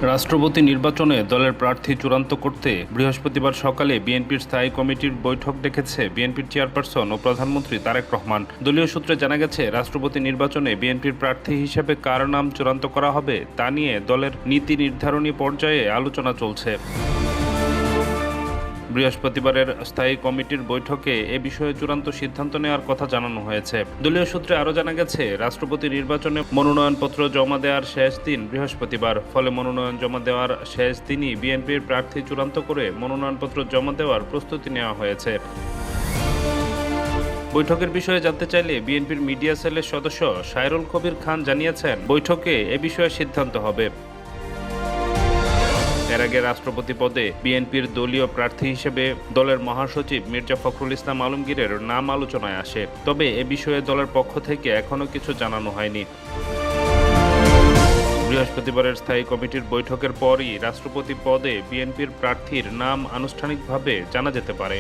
রাষ্ট্রপতি নির্বাচনে দলের প্রার্থী চূড়ান্ত করতে বৃহস্পতিবার সকালে বিএনপির স্থায়ী কমিটির বৈঠক ডেকেছে বিএনপির চেয়ারপারসন ও প্রধানমন্ত্রী তারেক রহমান। দলীয় সূত্রে জানা গেছে, রাষ্ট্রপতি নির্বাচনে বিএনপির প্রার্থী হিসেবে কার নাম চূড়ান্ত করা হবে তা নিয়ে দলের নীতি নির্ধারণী পর্যায়ে আলোচনা চলছে। বৃহস্পতিবারের স্থায়ী কমিটির বৈঠকে এ বিষয়ে চূড়ান্ত সিদ্ধান্ত নেওয়ার কথা জানানো হয়েছে। দলীয় সূত্রে আরও জানা গেছে, রাষ্ট্রপতি নির্বাচনে মনোনয়নপত্র জমা দেওয়ার শেষ দিন বৃহস্পতিবার। ফলে মনোনয়ন জমা দেওয়ার শেষ দিনই বিএনপির প্রার্থী চূড়ান্ত করে মনোনয়নপত্র জমা দেওয়ার প্রস্তুতি নেওয়া হয়েছে। বৈঠকের বিষয়ে জানতে চাইলে বিএনপির মিডিয়া সেলের সদস্য সায়রুল কবির খান জানিয়েছেন, বৈঠকে এ বিষয়ে সিদ্ধান্ত হবে। এর আগে রাষ্ট্রপতি পদে বিএনপির দলীয় প্রার্থী হিসেবে দলের মহাসচিব মির্জা ফখরুল ইসলাম আলমগীরের নাম আলোচনায় আসে। তবে এ বিষয়ে দলের পক্ষ থেকে এখনও কিছু জানানো হয়নি। বৃহস্পতিবারের স্থায়ী কমিটির বৈঠকের পরই রাষ্ট্রপতি পদে বিএনপির প্রার্থীর নাম আনুষ্ঠানিকভাবে জানা যেতে পারে।